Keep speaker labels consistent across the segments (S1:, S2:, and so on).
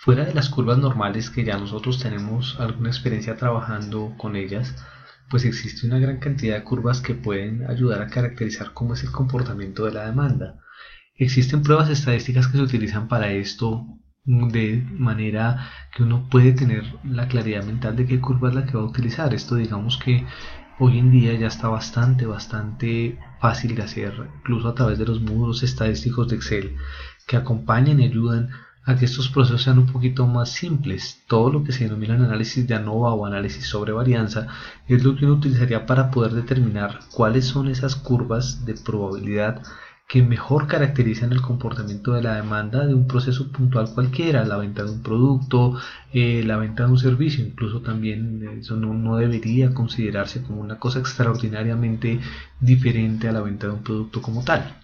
S1: Fuera de las curvas normales que ya nosotros tenemos alguna experiencia trabajando con ellas, pues existe una gran cantidad de curvas que pueden ayudar a caracterizar cómo es el comportamiento de la demanda. Existen pruebas estadísticas que se utilizan para esto de manera que uno puede tener la claridad mental de qué curva es la que va a utilizar. Esto digamos que hoy en día ya está bastante fácil de hacer, incluso a través de los módulos estadísticos de Excel que acompañan y ayudan a que estos procesos sean un poquito más simples. Todo lo que se denomina análisis de ANOVA o análisis sobre varianza es lo que uno utilizaría para poder determinar cuáles son esas curvas de probabilidad que mejor caracterizan el comportamiento de la demanda de un proceso puntual cualquiera, la venta de un producto, la venta de un servicio. Incluso también eso no debería considerarse como una cosa extraordinariamente diferente a la venta de un producto como tal.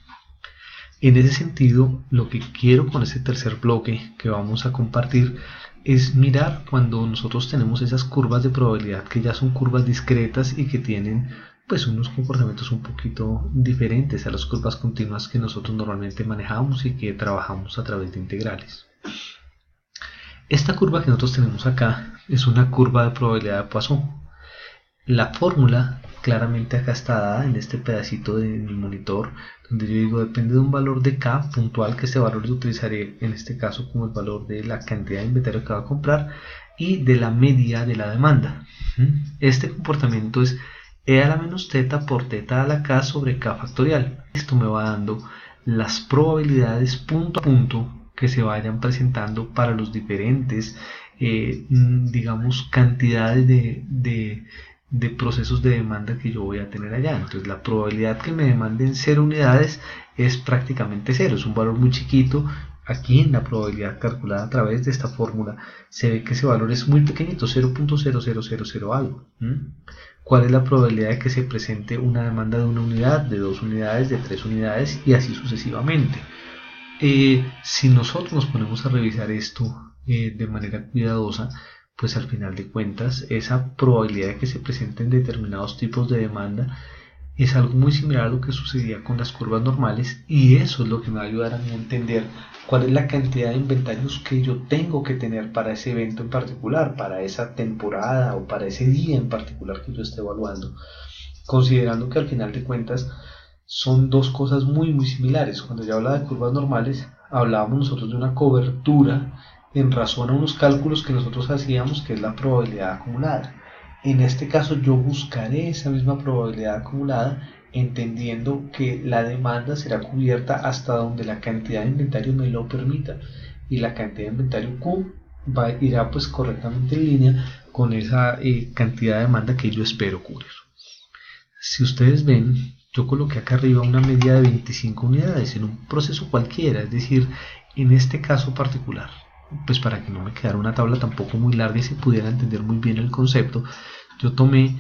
S1: En ese sentido, lo que quiero con este tercer bloque que vamos a compartir es mirar cuando nosotros tenemos esas curvas de probabilidad que ya son curvas discretas y que tienen pues unos comportamientos un poquito diferentes a las curvas continuas que nosotros normalmente manejamos y que trabajamos a través de integrales. Esta curva que nosotros tenemos acá es una curva de probabilidad de Poisson. La fórmula claramente acá está dada en este pedacito de mi monitor, donde yo digo depende de un valor de K puntual, que este valor lo utilizaré en este caso como el valor de la cantidad de inventario que va a comprar y de la media de la demanda. Este comportamiento es E a la menos teta por teta a la K sobre K factorial. Esto me va dando las probabilidades punto a punto que se vayan presentando para los diferentes, digamos, cantidades de procesos de demanda que yo voy a tener allá. Entonces la probabilidad que me demanden 0 unidades es prácticamente 0, es un valor muy chiquito. Aquí en la probabilidad calculada a través de esta fórmula se ve que ese valor es muy pequeñito, 0.0000 algo. ¿Cuál es la probabilidad de que se presente una demanda de una unidad, de 2 unidades, de 3 unidades y así sucesivamente? Si nosotros nos ponemos a revisar esto de manera cuidadosa, pues al final de cuentas esa probabilidad de que se presenten determinados tipos de demanda es algo muy similar a lo que sucedía con las curvas normales, y eso es lo que me va a ayudar a mí a entender cuál es la cantidad de inventarios que yo tengo que tener para ese evento en particular, para esa temporada o para ese día en particular que yo esté evaluando, considerando que al final de cuentas son dos cosas muy similares. Cuando yo hablaba de curvas normales, hablábamos nosotros de una cobertura en razón a unos cálculos que nosotros hacíamos, que es la probabilidad acumulada. En este caso yo buscaré esa misma probabilidad acumulada, entendiendo que la demanda será cubierta hasta donde la cantidad de inventario me lo permita, y la cantidad de inventario Q irá pues correctamente en línea con esa cantidad de demanda que yo espero cubrir. Si ustedes ven, yo coloqué acá arriba una media de 25 unidades en un proceso cualquiera, es decir, en este caso particular, pues para que no me quedara una tabla tampoco muy larga y se pudiera entender muy bien el concepto, yo tomé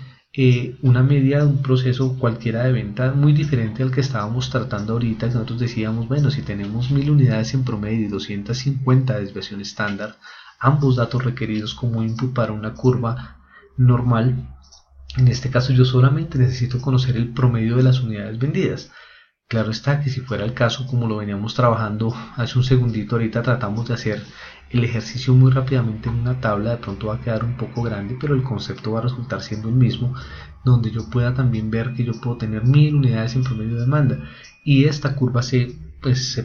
S1: una media de un proceso cualquiera de venta muy diferente al que estábamos tratando ahorita, que nosotros decíamos, bueno, si tenemos 1000 unidades en promedio y 250 de desviación estándar, ambos datos requeridos como input para una curva normal. En este caso yo solamente necesito conocer el promedio de las unidades vendidas. Claro está que si fuera el caso, como lo veníamos trabajando hace un segundito, ahorita tratamos de hacer el ejercicio muy rápidamente en una tabla, de pronto va a quedar un poco grande, pero el concepto va a resultar siendo el mismo, donde yo pueda también ver que yo puedo tener 1000 unidades en promedio de demanda, y esta curva se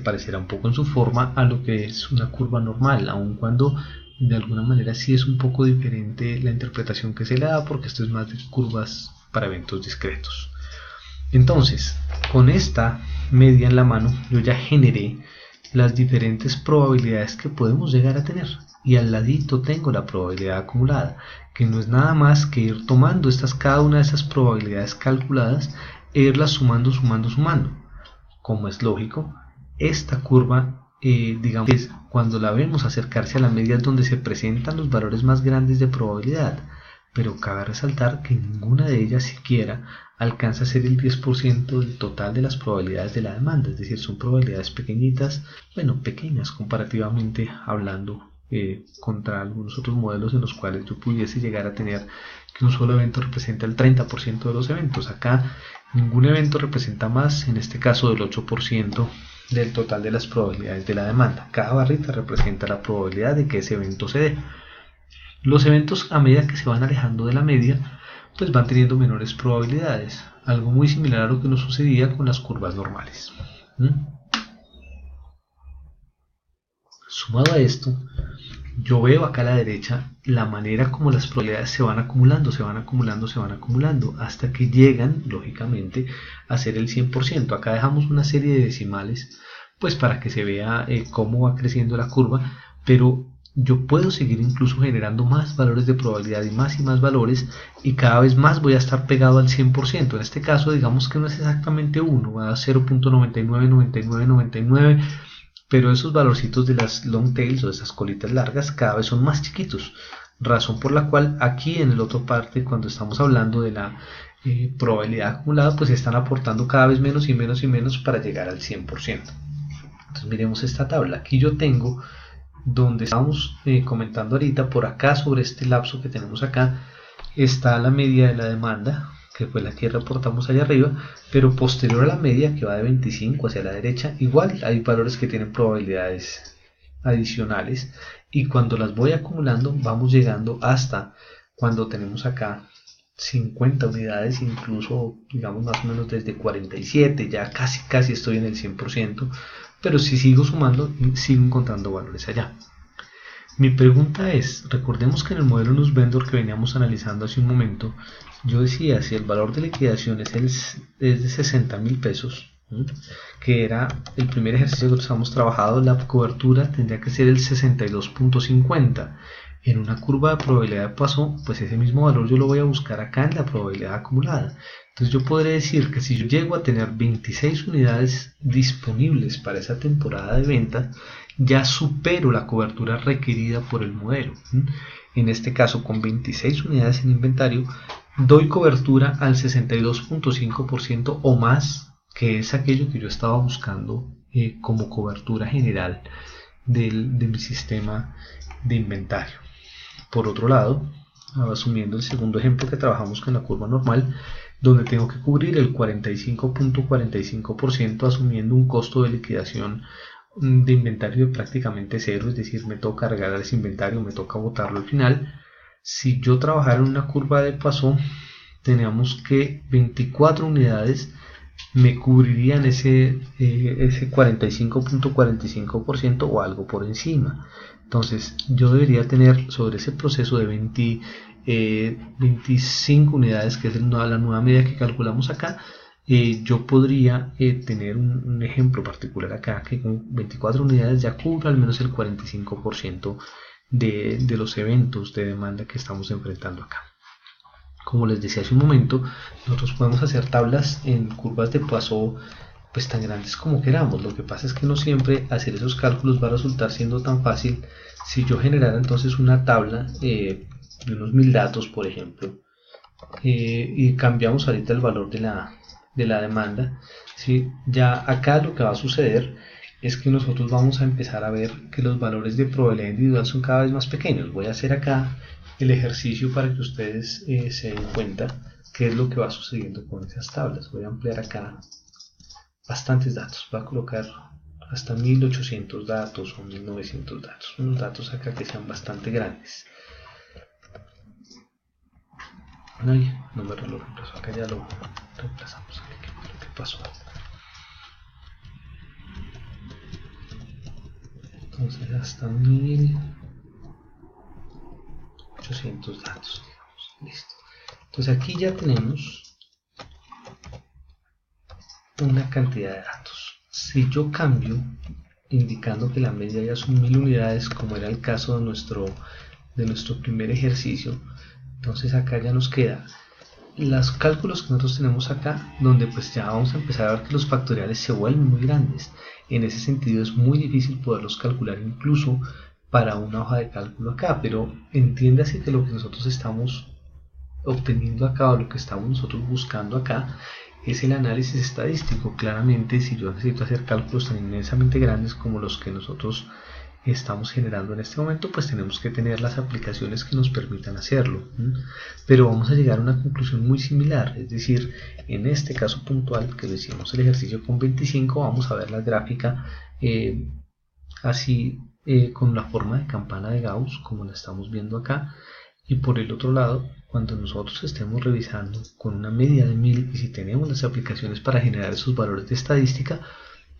S1: parecerá un poco en su forma a lo que es una curva normal, aun cuando de alguna manera sí es un poco diferente la interpretación que se le da, porque esto es más de curvas para eventos discretos. Entonces, con esta media en la mano, yo ya generé las diferentes probabilidades que podemos llegar a tener, y al ladito tengo la probabilidad acumulada, que no es nada más que ir tomando cada una de esas probabilidades calculadas e irlas sumando. Como es lógico, esta curva, digamos, es cuando la vemos acercarse a la media es donde se presentan los valores más grandes de probabilidad, pero cabe resaltar que ninguna de ellas siquiera alcanza a ser el 10% del total de las probabilidades de la demanda, es decir, son probabilidades pequeñitas, bueno, pequeñas comparativamente hablando, contra algunos otros modelos en los cuales yo pudiese llegar a tener que un solo evento representa el 30% de los eventos. Acá ningún evento representa más, en este caso del 8% del total de las probabilidades de la demanda. Cada barrita representa la probabilidad de que ese evento se dé. Los eventos, a medida que se van alejando de la media, pues van teniendo menores probabilidades, algo muy similar a lo que nos sucedía con las curvas normales. Sumado a esto, yo veo acá a la derecha la manera como las probabilidades se van acumulando, hasta que llegan, lógicamente, a ser el 100%. Acá dejamos una serie de decimales, pues para que se vea cómo va creciendo la curva, pero yo puedo seguir incluso generando más valores de probabilidad y más valores, y cada vez más voy a estar pegado al 100%. En este caso, digamos que no es exactamente 1, va a 0.999999, pero esos valorcitos de las long tails o de esas colitas largas cada vez son más chiquitos, razón por la cual aquí en el otro parte, cuando estamos hablando de la probabilidad acumulada, pues están aportando cada vez menos y menos para llegar al 100%. Entonces miremos esta tabla. Aquí yo tengo, donde estamos comentando ahorita, por acá sobre este lapso que tenemos acá, está la media de la demanda, que fue la que reportamos allá arriba, pero posterior a la media, que va de 25 hacia la derecha, igual hay valores que tienen probabilidades adicionales, y cuando las voy acumulando vamos llegando hasta cuando tenemos acá 50 unidades, incluso digamos más o menos desde 47, ya casi estoy en el 100%, pero si sigo sumando sigo encontrando valores allá. Mi pregunta es, recordemos que en el modelo Nussbender que veníamos analizando hace un momento, yo decía, si el valor de liquidación es de 60.000 pesos, que era el primer ejercicio que estamos trabajando, la cobertura tendría que ser el 62.50. En una curva de probabilidad de Poisson, pues ese mismo valor yo lo voy a buscar acá en la probabilidad acumulada. Entonces yo podré decir que si yo llego a tener 26 unidades disponibles para esa temporada de venta, ya supero la cobertura requerida por el modelo. En este caso, con 26 unidades en inventario, doy cobertura al 62.5% o más, que es aquello que yo estaba buscando como cobertura general de mi sistema de inventario. Por otro lado, asumiendo el segundo ejemplo que trabajamos con la curva normal, donde tengo que cubrir el 45.45%, asumiendo un costo de liquidación de inventario de prácticamente cero, es decir, me toca regalar ese inventario, me toca botarlo al final. Si yo trabajara en una curva de Poisson, tenemos que 24 unidades me cubrirían ese 45.45% o algo por encima. Entonces yo debería tener sobre ese proceso de 25 unidades, que es la nueva media que calculamos acá, yo podría tener un ejemplo particular acá, que con 24 unidades ya cubra al menos el 45% de los eventos de demanda que estamos enfrentando acá. Como les decía hace un momento, nosotros podemos hacer tablas en curvas de Poisson pues tan grandes como queramos. Lo que pasa es que no siempre hacer esos cálculos va a resultar siendo tan fácil. Si yo generara entonces una tabla de unos 1000 datos, por ejemplo, y cambiamos ahorita el valor de la demanda, ¿sí? Ya acá lo que va a suceder es que nosotros vamos a empezar a ver que los valores de probabilidad individual son cada vez más pequeños. Voy a hacer acá el ejercicio para que ustedes se den cuenta qué es lo que va sucediendo con esas tablas. Voy a ampliar acá bastantes datos, voy a colocar hasta 1800 datos o 1900 datos, unos datos acá que sean bastante grandes. Ay, no me lo reemplazó, acá ya lo reemplazamos. ¿Qué fue lo que pasó? Entonces hasta 1800 datos, digamos. Listo. Entonces aquí ya tenemos una cantidad de datos. Si yo cambio, indicando que la media ya son 1000 unidades, como era el caso de nuestro primer ejercicio, entonces acá ya nos queda los cálculos que nosotros tenemos acá, donde pues ya vamos a empezar a ver que los factoriales se vuelven muy grandes. En ese sentido es muy difícil poderlos calcular incluso para una hoja de cálculo acá, pero entiéndase que lo que nosotros estamos obteniendo acá, o lo que estamos nosotros buscando acá, es el análisis estadístico. Claramente, si yo necesito hacer cálculos tan inmensamente grandes como los que nosotros estamos generando en este momento, pues tenemos que tener las aplicaciones que nos permitan hacerlo. Pero vamos a llegar a una conclusión muy similar, es decir, en este caso puntual que lo hicimos el ejercicio con 25, vamos a ver la gráfica así con la forma de campana de Gauss, como la estamos viendo acá, y por el otro lado, cuando nosotros estemos revisando con una media de 1000 y si tenemos las aplicaciones para generar esos valores de estadística,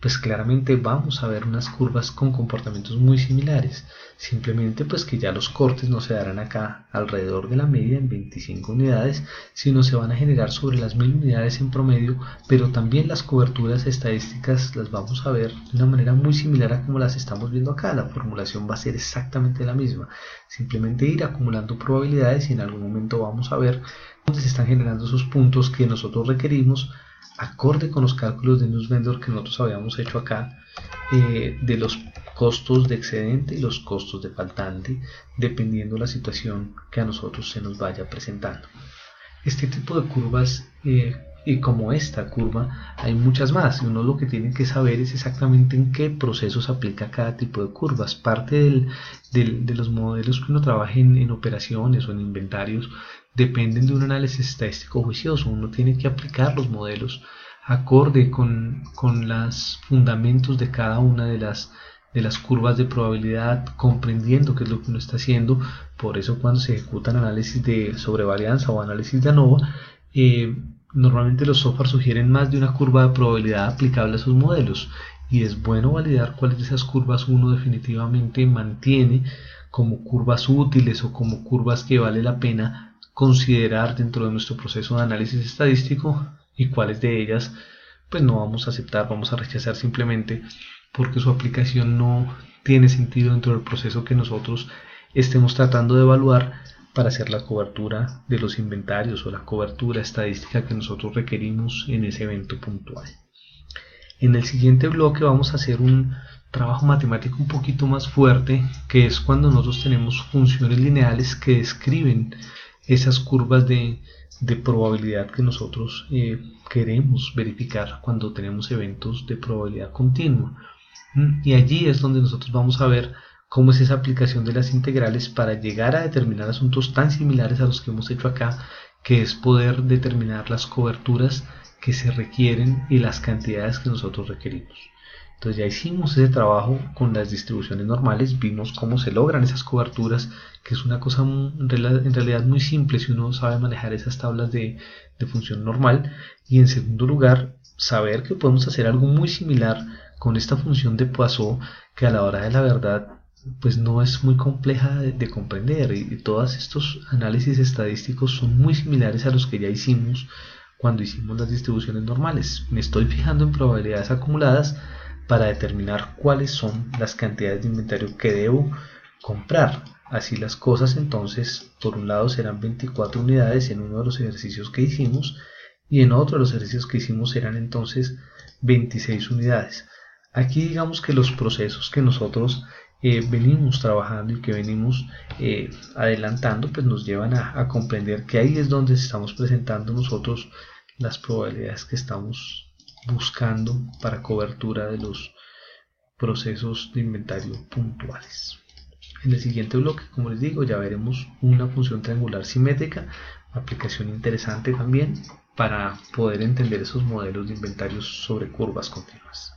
S1: pues claramente vamos a ver unas curvas con comportamientos muy similares, simplemente pues que ya los cortes no se darán acá alrededor de la media en 25 unidades, sino se van a generar sobre las 1000 unidades en promedio, pero también las coberturas estadísticas las vamos a ver de una manera muy similar a como las estamos viendo acá. La formulación va a ser exactamente la misma, simplemente ir acumulando probabilidades y en algún momento vamos a ver dónde se están generando esos puntos que nosotros requerimos acorde con los cálculos de Nussbender que nosotros habíamos hecho acá, de los costos de excedente y los costos de faltante, dependiendo la situación que a nosotros se nos vaya presentando. Este tipo de curvas, y como esta curva, hay muchas más, y uno lo que tiene que saber es exactamente en qué procesos aplica cada tipo de curvas. Parte de los modelos que uno trabaje en operaciones o en inventarios dependen de un análisis estadístico juicioso. Uno tiene que aplicar los modelos acorde con los fundamentos de cada una de las curvas de probabilidad, comprendiendo qué es lo que uno está haciendo. Por eso cuando se ejecutan análisis de sobrevarianza o análisis de ANOVA, normalmente los software sugieren más de una curva de probabilidad aplicable a sus modelos, y es bueno validar cuáles de esas curvas uno definitivamente mantiene como curvas útiles o como curvas que vale la pena considerar dentro de nuestro proceso de análisis estadístico, y cuáles de ellas pues no vamos a aceptar, vamos a rechazar simplemente porque su aplicación no tiene sentido dentro del proceso que nosotros estemos tratando de evaluar para hacer la cobertura de los inventarios o la cobertura estadística que nosotros requerimos en ese evento puntual. En el siguiente bloque vamos a hacer un trabajo matemático un poquito más fuerte, que es cuando nosotros tenemos funciones lineales que describen esas curvas de probabilidad que nosotros queremos verificar cuando tenemos eventos de probabilidad continua. Y allí es donde nosotros vamos a ver cómo es esa aplicación de las integrales para llegar a determinar asuntos tan similares a los que hemos hecho acá, que es poder determinar las coberturas que se requieren y las cantidades que nosotros requerimos. Entonces ya hicimos ese trabajo con las distribuciones normales, vimos cómo se logran esas coberturas, que es una cosa en realidad muy simple si uno sabe manejar esas tablas de función normal. Y en segundo lugar, saber que podemos hacer algo muy similar con esta función de Poisson, que a la hora de la verdad pues no es muy compleja de comprender, y todos estos análisis estadísticos son muy similares a los que ya hicimos cuando hicimos las distribuciones normales. Me estoy fijando en probabilidades acumuladas para determinar cuáles son las cantidades de inventario que debo comprar. Así las cosas, entonces, por un lado serán 24 unidades en uno de los ejercicios que hicimos, y en otro de los ejercicios que hicimos serán entonces 26 unidades. Aquí digamos que los procesos que nosotros venimos trabajando y que venimos adelantando, pues nos llevan a comprender que ahí es donde estamos presentando nosotros las probabilidades que estamos buscando para cobertura de los procesos de inventario puntuales. En el siguiente bloque, como les digo, ya veremos una función triangular simétrica, aplicación interesante también para poder entender esos modelos de inventarios sobre curvas continuas.